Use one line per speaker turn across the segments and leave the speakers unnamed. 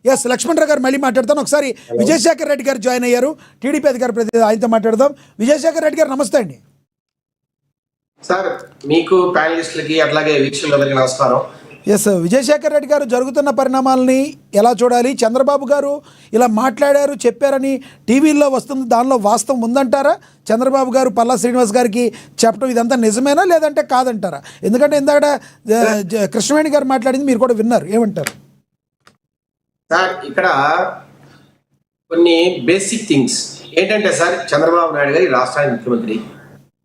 Yes Lakshmanarao గారు మళ్ళీ మాట్లాడతాను. ఒకసారి విజయశేఖర్ రెడ్డి గారు జాయిన్ అయ్యారు, టీడీపీ అధికార ప్రతినిధి, ఆయనతో మాట్లాడదాం. విజయశేఖర్ రెడ్డి గారు నమస్తే అండి.
సార్ మీకు ప్యానలిస్టులకి అట్లాగే వీక్షకులందరికీ నమస్కారం.
ఎస్ విజయశేఖర్ రెడ్డి గారు జరుగుతున్న పరిణామాలని ఎలా చూడాలి? చంద్రబాబు గారు ఇలా మాట్లాడారు చెప్పారని టీవీల్లో వస్తుంది, దానిలో వాస్తవం ఉందంటారా? చంద్రబాబు గారు పల్లా శ్రీనివాస్ గారికి చెప్పడం ఇదంతా నిజమేనా లేదంటే కాదంటారా? ఎందుకంటే ఇందాక కృష్ణవేణి గారు మాట్లాడింది మీరు కూడా విన్నారు, ఏమంటారు?
సార్ ఇక్కడ కొన్ని బేసిక్ థింగ్స్ ఏంటంటే సార్, చంద్రబాబు నాయుడు గారు ఈ రాష్ట్రానికి ముఖ్యమంత్రి,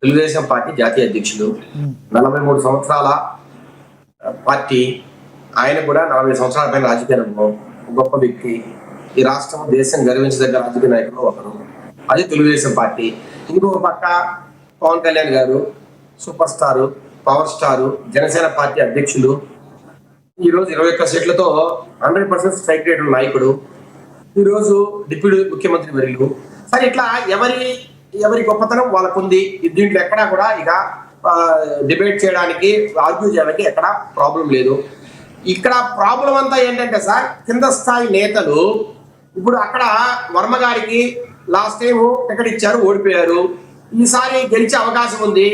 తెలుగుదేశం పార్టీ జాతీయ అధ్యక్షులు, 43 సంవత్సరాల పార్టీ, ఆయన కూడా 40 సంవత్సరాల పైన రాజకీయ అనుభవం, గొప్ప వ్యక్తి, ఈ రాష్ట్రం దేశం గర్వించదగ్గ రాజకీయ నాయకులు ఒకరు, అది తెలుగుదేశం పార్టీ. ఇంకొక పక్క పవన్ కళ్యాణ్ గారు super star, power star, Janasena party అధ్యక్షులు, ఈరోజు 21 సీట్లతో 100% స్ట్రైక్ రేట్ నాయకుడు, ఈరోజు డిప్యూటీ ముఖ్యమంత్రి వర్యులు. సరే ఇట్లా ఎవరి గొప్పతనం వాళ్ళకుంది. దీంట్లో ఎక్కడా కూడా ఇక డిబేట్ చేయడానికి, ఆర్గ్యూ చేయడానికి ఎక్కడ ప్రాబ్లం లేదు. ఇక్కడ ప్రాబ్లం అంతా ఏంటంటే సార్, కింద స్థాయి నేతలు ఇప్పుడు అక్కడ వర్మ గారికి లాస్ట్ టైం టికెట్ ఇచ్చారు, ఓడిపోయారు. ఈసారి గెలిచే అవకాశం ఉంది,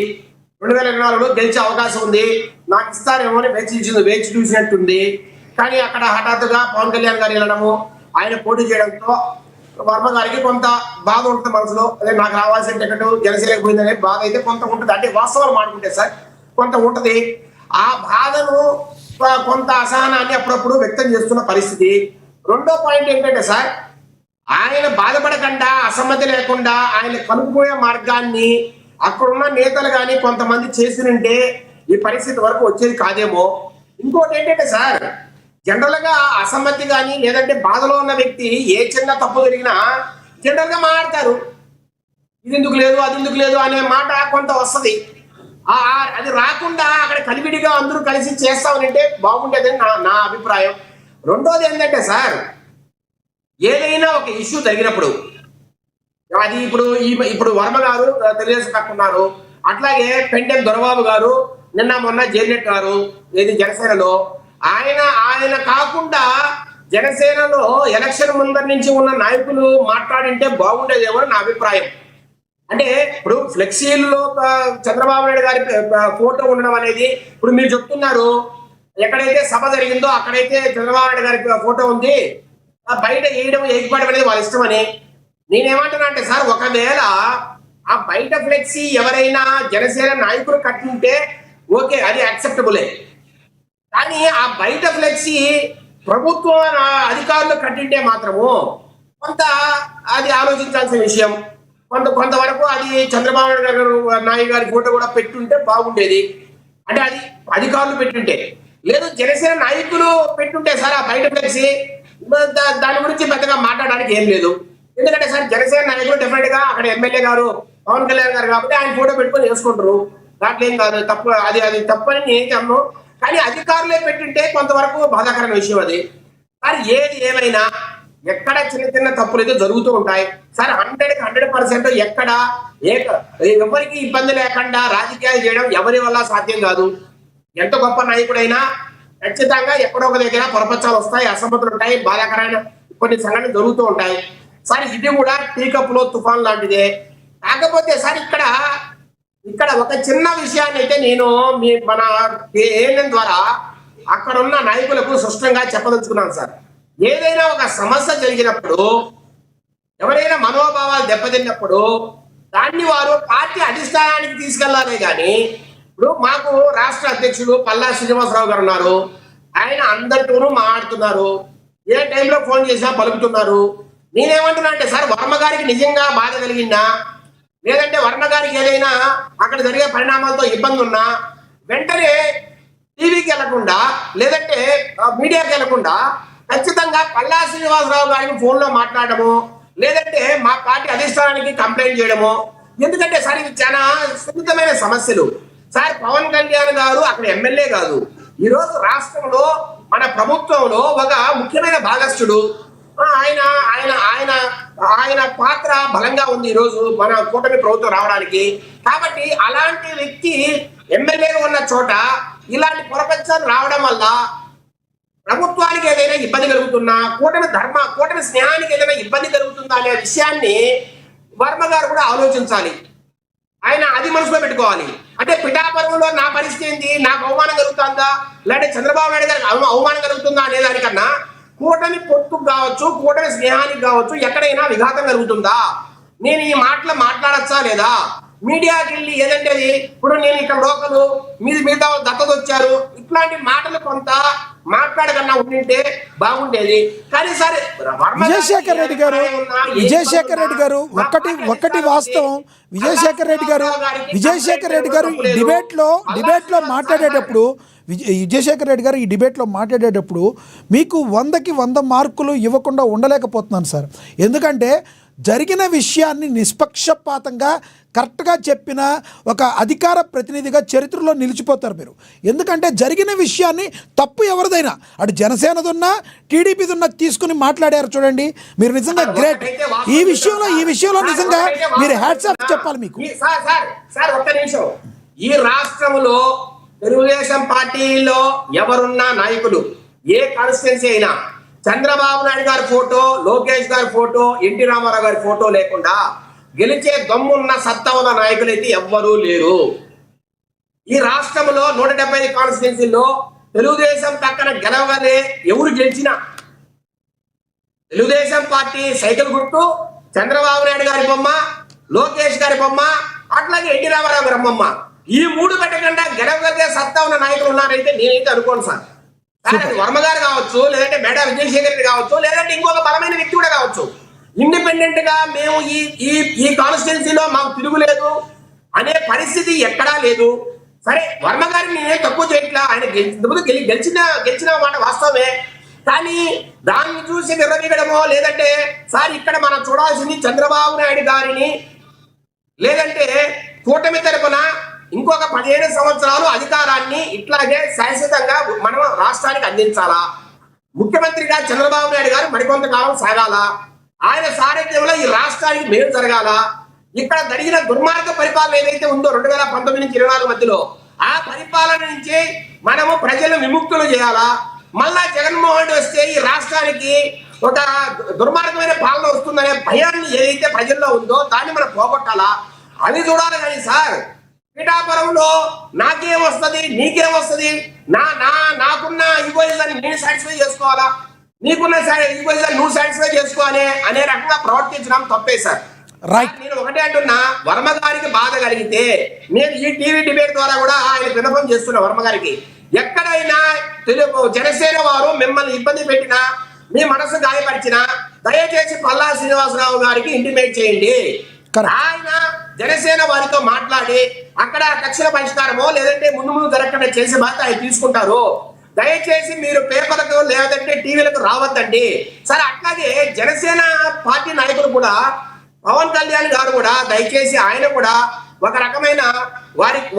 2024లో గెలిచే అవకాశం ఉంది, నాకు ఇస్తారేమో అని వేచి చూసినట్టుంది. కానీ అక్కడ హఠాత్తుగా పవన్ కళ్యాణ్ గారు వెళ్ళడము, ఆయన పోటీ చేయడంతో వర్మ గారికి కొంత బాధ ఉంటుంది మనసులో. అదే నాకు రావాల్సిన టికెట్ జనసేనకు పోయిందనే బాధ అయితే కొంత ఉంటుంది. అంటే వాస్తవాలు మాట్లాడుకుంటే సార్ కొంత ఉంటుంది. ఆ బాధను, కొంత అసహనాన్ని అప్పుడప్పుడు వ్యక్తం చేస్తున్న పరిస్థితి. రెండో పాయింట్ ఏంటంటే సార్, ఆయన బాధపడకుండా, అసమ్మతి లేకుండా ఆయన కలుపుకోయే మార్గాన్ని అక్కడున్న నేతలు కానీ కొంతమంది చేసినంటే ఈ పరిస్థితి వరకు వచ్చేది కాదేమో. ఇంకోటి ఏంటంటే సార్, జనరల్ గా అసమ్మతి కానీ లేదంటే బాధలో ఉన్న వ్యక్తి ఏ చిన్న తప్పు జరిగినా జనరల్ గా మాట్లాడతారు, ఇది ఎందుకు లేదు అది ఎందుకు లేదు అనే మాట కొంత వస్తుంది. అది రాకుండా అక్కడ కలివిడిగా అందరూ కలిసి చేస్తామనంటే బాగుండేదని నా అభిప్రాయం. రెండోది ఏంటంటే సార్, ఏదైనా ఒక ఇష్యూ జరిగినప్పుడు అది ఇప్పుడు వర్మ గారు తెలుగుదేశం కట్టున్నారు, అట్లాగే పెండెం దొరబాబు గారు నిన్న మొన్న జైనెట్టారు ఏది జనసేనలో. ఆయన కాకుండా జనసేనలో ఎలక్షన్ ముందర నుంచి ఉన్న నాయకులు మాట్లాడింటే బాగుండేదేమో నా అభిప్రాయం. అంటే ఇప్పుడు ఫ్లెక్సీల్లో చంద్రబాబు నాయుడు గారి ఫోటో ఉండడం అనేది, ఇప్పుడు మీరు చెప్తున్నారు ఎక్కడైతే సభ జరిగిందో అక్కడైతే చంద్రబాబు నాయుడు గారి ఫోటో ఉంది, బయట వేయకపోవడం అనేది వాళ్ళ ఇష్టం అని. నేనేమంటున్నా అంటే సార్, ఒకవేళ ఆ బయట ఫ్లెక్సీ ఎవరైనా జనసేన నాయకులు కట్టుంటే ఓకే, అది యాక్సెప్టబులే. కానీ ఆ బయట ఫ్లెక్సీ ప్రభుత్వ అధికారులు కట్టింటే మాత్రము కొంత అది ఆలోచించాల్సిన విషయం. కొంతవరకు అది చంద్రబాబు నాయుడు గారి ఫోటో కూడా పెట్టుంటే బాగుండేది. అంటే అది అధికారులు పెట్టుంటే, లేదు జనసేన నాయకులు పెట్టుంటే సార్ ఆ బయట ఫ్లెక్సీ, దాని గురించి పెద్దగా మాట్లాడడానికి ఏం లేదు. ఎందుకంటే సార్ జనసేన నాయకులు డెఫినెట్ గా అక్కడ ఎమ్మెల్యే గారు పవన్ కళ్యాణ్ గారు కాబట్టి ఆయన ఫోటో పెట్టుకొని వేసుకుంటారు, దాంట్లో ఏం కాదు, తప్పు అది తప్పని నేను చెప్పను. కానీ అధికారులే పెట్టింటే కొంతవరకు బాధాకరమైన విషయం అది. సార్ ఏది ఏమైనా ఎక్కడ చిన్న తప్పులు అయితే జరుగుతూ ఉంటాయి సార్. 100% ఎక్కడ ఎవరికి ఇబ్బంది లేకుండా రాజకీయాలు చేయడం ఎవరి వల్ల సాధ్యం కాదు. ఎంత గొప్ప నాయకుడైనా ఖచ్చితంగా ఎక్కడో ఒక దగ్గర పొరపచ్చాలు వస్తాయి, అసమ్మతులు ఉంటాయి, బాధాకరమైన కొన్ని సంఘటనలు జరుగుతూ ఉంటాయి సార్. ఇది కూడా టీ కప్పులో తుఫాన్ లాంటిదే. కాకపోతే సార్ ఇక్కడ ఒక చిన్న విషయాన్ని అయితే నేను మన ఏఎన్ఎన్ ద్వారా అక్కడ ఉన్న నాయకులకు స్పష్టంగా చెప్పదలుచుకున్నాను సార్. ఏదైనా ఒక సమస్య జరిగినప్పుడు, ఎవరైనా మనోభావాలు దెబ్బతిన్నప్పుడు దాన్ని వారు పార్టీ అధిష్టానానికి తీసుకెళ్లాలి. కానీ ఇప్పుడు మాకు రాష్ట్ర అధ్యక్షులు పల్లా శ్రీనివాసరావు గారు ఉన్నారు, ఆయన అందరితోనూ మాట్లాడుతున్నారు, ఏ టైంలో ఫోన్ చేసినా పలుకుతున్నారు. నేనేమంటున్నా అంటే సార్, వర్మ గారికి నిజంగా బాధ కలిగిందా, లేదంటే వర్మ గారికి ఏదైనా అక్కడ జరిగే పరిణామాలతో ఇబ్బంది ఉన్నా వెంటనే టీవీకి వెళ్లకుండా లేదంటే మీడియాకి వెళ్లకుండా ఖచ్చితంగా పల్లా శ్రీనివాసరావు గారికి ఫోన్లో మాట్లాడము, లేదంటే మా పార్టీ అధిష్టానానికి కంప్లైంట్ చేయడము. ఎందుకంటే సార్ ఇది చాలా సున్నితమైన సమస్యలు సార్. పవన్ కళ్యాణ్ గారు అక్కడ ఎమ్మెల్యే కాదు, ఈరోజు రాష్ట్రంలో మన ప్రభుత్వంలో ఒక ముఖ్యమైన భాగస్థుడు. ఆయన ఆయన ఆయన ఆయన పాత్ర బలంగా ఉంది ఈరోజు మన కూటమి ప్రభుత్వం రావడానికి. కాబట్టి అలాంటి వ్యక్తి ఎమ్మెల్యేగా ఉన్న చోట ఇలాంటి పొరపచ్చాలు రావడం వల్ల ప్రభుత్వానికి ఏదైనా ఇబ్బంది కలుగుతున్నా, కూటమి స్నేహానికి ఏదైనా ఇబ్బంది కలుగుతుందా అనే విషయాన్ని వర్మ గారు కూడా ఆలోచించాలి. ఆయన అది మనసులో పెట్టుకోవాలి. అంటే పిఠాపురంలో నా పరిస్థితి ఏంటి, నాకు అవమానం కలుగుతుందా, లేదంటే చంద్రబాబు నాయుడు గారికి అవమానం కలుగుతుందా అనే దానికన్నా కూటమి పొత్తుకు కావచ్చు, కూటమి స్నేహానికి కావచ్చు, ఎక్కడైనా విఘాతం కలుగుతుందా, నేను ఈ మాటలు మాట్లాడచ్చా లేదా, మీడియాకి వెళ్ళి ఏదంటే ఇప్పుడు నేను ఇక్కడ లోకలు మిగతా దత్తత వచ్చారు, ఇట్లాంటి మాటలు కొంత మాట్లాడకన్నా ఉండింటే బాగుండేది. కానీ సరే,
విజయశేఖర్ రెడ్డి గారు ఒక్కటి వాస్తవం. విజయశేఖర్ రెడ్డి గారు ఈ డిబేట్లో మాట్లాడేటప్పుడు ఈ డిబేట్లో మాట్లాడేటప్పుడు మీకు 100కి 100 మార్కులు ఇవ్వకుండా ఉండలేకపోతున్నాను సార్. ఎందుకంటే జరిగిన విషయాన్ని నిష్పక్షపాతంగా కరెక్ట్గా చెప్పిన ఒక అధికార ప్రతినిధిగా చరిత్రలో నిలిచిపోతారు మీరు. ఎందుకంటే జరిగిన విషయాన్ని తప్పు ఎవరిదైనా, అటు జనసేనదున్నా టీడీపీదున్నా తీసుకుని మాట్లాడారు చూడండి. మీరు నిజంగా గ్రేట్. ఈ విషయంలో నిజంగా మీరు హ్యాట్స్ ఆఫ్ చెప్పాలి మీకు.
సార్ ఒక్క నిమిషం. ఈ రాష్ట్రంలో తెలుగుదేశం పార్టీలో ఎవరున్నా నాయకులు, ఏ కాన్స్టిట్యున్సీ అయినా చంద్రబాబు నాయుడు గారి ఫోటో, లోకేష్ గారి ఫోటో, ఎన్టీ రామారావు గారి ఫోటో లేకుండా గెలిచే దమ్మున్న సత్తా ఉన్న నాయకులు అయితే ఎవ్వరూ లేరు. ఈ రాష్ట్రంలో 175 కాన్స్టిట్యున్సీల్లో తెలుగుదేశం పక్కన గెలవగానే ఎవరు గెలిచినా తెలుగుదేశం పార్టీ సైకిల్ గుర్తు, చంద్రబాబు నాయుడు గారి బొమ్మ, లోకేష్ గారి బొమ్మ, అట్లాగే ఎన్టీ రామారావు గారి బొమ్మ, ఈ 3 పెట్టకుండా గెలవగలిగే సత్తా ఉన్న నాయకులు ఉన్నారైతే నేనైతే అనుకోను సార్. వర్మ గారు కావచ్చు, లేదంటే మేడా విజయశేఖర్ రెడ్డి కావచ్చు, లేదంటే ఇంకొక బలమైన వ్యక్తి కూడా కావచ్చు. ఇండిపెండెంట్ గా మేము ఈ కాన్స్టిట్యున్సీలో మాకు తిరుగులేదు అనే పరిస్థితి ఎక్కడా లేదు. సరే, వర్మ గారిని నేనే తక్కువ చేయట్లా, ఆయన గెలిచిన మాట వాస్తవమే. కానీ దాన్ని చూసి విర్రవీగడమో, లేదంటే సార్ ఇక్కడ మనం చూడాల్సింది చంద్రబాబు నాయుడు గారిని, లేదంటే కూటమి తరపున ఇంకొక 15 సంవత్సరాలు అధికారాన్ని ఇట్లాగే శాశ్వతంగా మనం రాష్ట్రానికి అందించాలా, ముఖ్యమంత్రిగా చంద్రబాబు నాయుడు గారు మరికొంతకాలం సాగాలా, ఆయన సారథ్యంలో ఈ రాష్ట్రానికి మేలు జరగాల. ఇక్కడ జరిగిన దుర్మార్గ పరిపాలన ఏదైతే ఉందో 2019 నుంచి 24 మధ్యలో, ఆ పరిపాలన నుంచి మనము ప్రజలు విముక్తులు చేయాలా. మళ్ళా జగన్మోహన్ రెడ్డి వస్తే ఈ రాష్ట్రానికి ఒక దుర్మార్గమైన పాలన వస్తుందనే భయాన్ని ఏదైతే ప్రజల్లో ఉందో దాన్ని మనం పోగొట్టాలా, అది చూడాలి. కానీ సార్, పిఠాపురంలో నాకేం వస్తుంది, నీకేం వస్తుంది, నాకున్న ఈగోయిజాన్ని నేను సాటిస్ఫై చేసుకోవాలా, నీకున్న ఈగోయిజాన్ని నువ్వు సాటిస్ఫై చేసుకోవాలి అనే రకంగా ప్రవర్తించడం తప్పే సార్. నేను ఒకటే అంటున్నా, వర్మ గారికి బాధ కలిగితే నేను ఈ టీవీ డిబేట్ ద్వారా కూడా ఆయన విన్నపం చేస్తున్నా వర్మ గారికి, ఎక్కడైనా జనసేన వారు మిమ్మల్ని ఇబ్బంది పెట్టినా, మీ మనసు గాయపరిచినా దయచేసి పల్లా శ్రీనివాసరావు గారికి ఇంటిమేట్ చేయండి. ఆయన జనసేన వారితో మాట్లాడి అక్కడ తక్షణ పరిష్కారమో లేదంటే ముందు జరగకుండా చేసే బాధ్యత ఆయన తీసుకుంటారు. దయచేసి మీరు పేపర్లకు లేదంటే టీవీలకు రావద్దండి సార్. అట్లాగే జనసేన పార్టీ నాయకులు కూడా, పవన్ కళ్యాణ్ గారు కూడా దయచేసి ఆయన కూడా ఒక రకమైన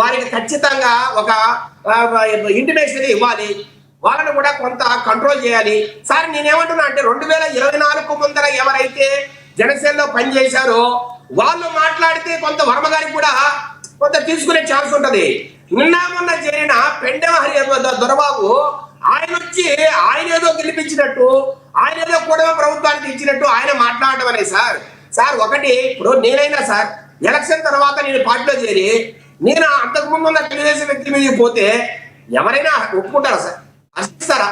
వారికి ఖచ్చితంగా ఒక ఇంటిమేషన్ ఇవ్వాలి, వాళ్ళని కూడా కొంత కంట్రోల్ చేయాలి సార్. నేనేమంటున్నా అంటే 2024 ముందర ఎవరైతే జనసేనలో పనిచేశారో వాళ్ళు మాట్లాడితే కొంత వర్మ గారికి కూడా కొంత తీసుకునే ఛాన్స్ ఉంటది. నిన్న మొన్న చేరిన పెండెమ దొరబాబు ఆయన వచ్చి ఆయన ఏదో గెలిపించినట్టు, ఆయన ఏదో కూటమి ప్రభుత్వానికి ఇచ్చినట్టు ఆయన మాట్లాడటం అనే సార్ ఒకటి, ఇప్పుడు నేనైనా సార్ ఎలక్షన్ తర్వాత నేను పార్టీలో చేరి నేను అంతకుముందు ఉన్న తెలుగుదేశం వ్యక్తి మీద పోతే ఎవరైనా ఒప్పుకుంటారా సార్, అసిస్తారా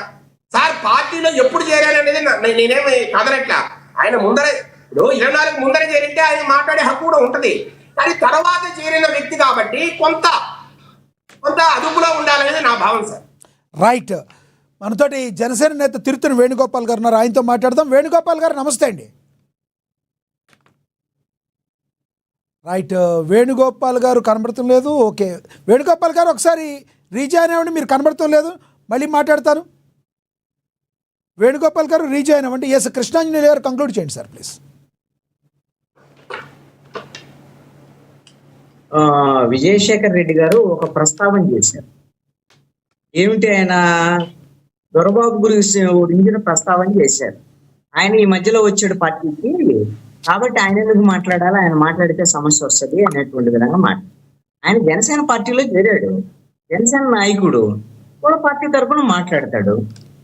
సార్? పార్టీలో ఎప్పుడు చేరాననేది నేనేమి కదనట్లా. ఆయన ముందరే, ఇప్పుడు 24 ముందర చేరింటే ఆయన మాట్లాడే హక్కు కూడా ఉంటది. కానీ తర్వాత చేరిన వ్యక్తి కాబట్టి కొంత అదుపులో ఉండాలనేది నా భావన సార్.
రైట్. మనతోటి జనసేన నేత తిరుత్తని వేణుగోపాల్ గారు ఉన్నారు, ఆయనతో మాట్లాడదాం. వేణుగోపాల్ గారు నమస్తే అండి. రైట్, వేణుగోపాల్ గారు కనబడటం లేదు. ఓకే, వేణుగోపాల్ గారు ఒకసారి రీజాయిన్ అవ్వండి, మీరు కనబడటం లేదు, మళ్ళీ మాట్లాడతాను. వేణుగోపాల్ గారు రీజాయిన్ అవ్వండి. ఎస్, కృష్ణాంజనేయులు గారు కంక్లూడ్ చేయండి సార్ ప్లీజ్.
విజయశేఖర్ రెడ్డి గారు ఒక ప్రస్తావన చేశారు. ఏమిటి, ఆయన దొరబాబు గురించి ప్రస్తావన చేశారు. ఆయన ఈ మధ్యలో వచ్చాడు పార్టీకి, కాబట్టి ఆయన ఎందుకు మాట్లాడాలి, ఆయన మాట్లాడితే సమస్య వస్తుంది అనేటువంటి విధంగా ఆయన జనసేన పార్టీలో చేరాడు, జనసేన నాయకుడు కూడా పార్టీ తరఫున మాట్లాడతాడు.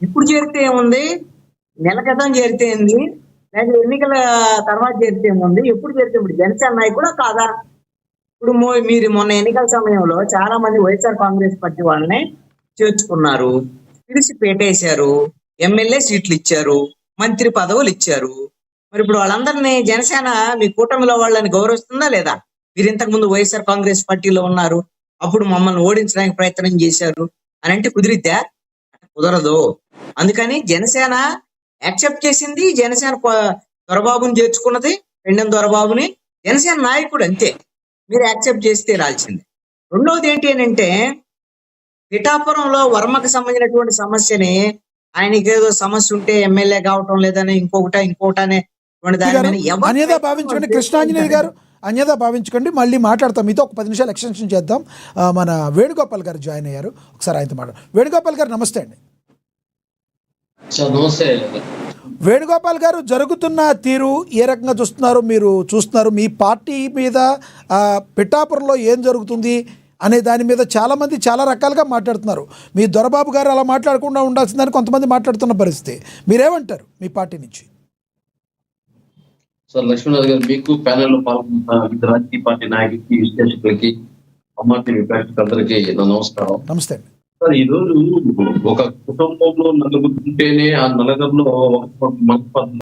ఇప్పుడు చేరితే ఏముంది, నెల క్రితం చేరితే ఏంది, లేదా ఎన్నికల తర్వాత చేరితే ఏముంది, ఎప్పుడు చేరితే ఇప్పుడు జనసేన నాయకుడా కాదా? ఇప్పుడు మీరు మొన్న ఎన్నికల సమయంలో చాలా మంది వైఎస్ఆర్ కాంగ్రెస్ పార్టీ వాళ్ళని చేర్చుకున్నారు, పిలిచి పెట్టేశారు, ఎమ్మెల్యే సీట్లు ఇచ్చారు, మంత్రి పదవులు ఇచ్చారు. మరి ఇప్పుడు వాళ్ళందరినీ జనసేన మీ కూటమిలో వాళ్ళని గౌరవిస్తుందా లేదా? మీరు ఇంతకు ముందు వైఎస్ఆర్ కాంగ్రెస్ పార్టీలో ఉన్నారు, అప్పుడు మమ్మల్ని ఓడించడానికి ప్రయత్నం చేశారు అని అంటే కుదిరిద్దా? కుదరదు. అందుకని జనసేన యాక్సెప్ట్ చేసింది, జనసేన దొరబాబుని చేర్చుకున్నది, పెండెం దొరబాబుని, జనసేన నాయకుడు అంతే. మీరు యాక్సెప్ట్ చేస్తే రాల్సింది. రెండవది ఏంటి అని అంటే, పిఠాపురంలో వర్మకు సంబంధించినటువంటి సమస్యని, ఆయనకి ఏదో సమస్య ఉంటే ఎమ్మెల్యే కావటం లేదని ఇంకొకటనే దాని మీద ఎవరు
అన్యదా భావించకండి కృష్ణాంజనేయ గారు, అన్యదా భావించకండి. మళ్ళీ మాట్లాడతాం మీతో, ఒక 10 నిమిషాలు ఎక్స్టెన్షన్ చేద్దాం. మన వేణుగోపాల్ గారు జాయిన్ అయ్యారు, ఒకసారి ఆయనతో మాట్లాడు. వేణుగోపాల్ గారు నమస్తే అండి.
నమస్తే.
వేణుగోపాల్ గారు, జరుగుతున్న తీరు ఏ రకంగా చూస్తున్నారు? మీ పార్టీ మీద పిఠాపురంలో ఏం జరుగుతుంది అనే దాని మీద చాలామంది చాలా రకాలుగా మాట్లాడుతున్నారు. మీ దొరబాబు గారు అలా మాట్లాడకుండా ఉండాల్సిందని కొంతమంది మాట్లాడుతున్న పరిస్థితి. మీరేమంటారు మీ పార్టీ నుంచి?
సార్ లక్ష్మీనాథ్ గారు, మీకు ప్యానెల్లో పాల్గొంటున్న వివిధ రాజకీయ పార్టీ నాయకులకి, విశ్లేషకులకి, అమ్మార్టీ విపక్షకులందరికీ నా నమస్కారం.
నమస్తే అండి.
సార్, ఈ రోజు ఒక కుటుంబంలో నలుగురు ఉంటేనే ఆ నలుగురిలో ఒక మనస్పర్ధ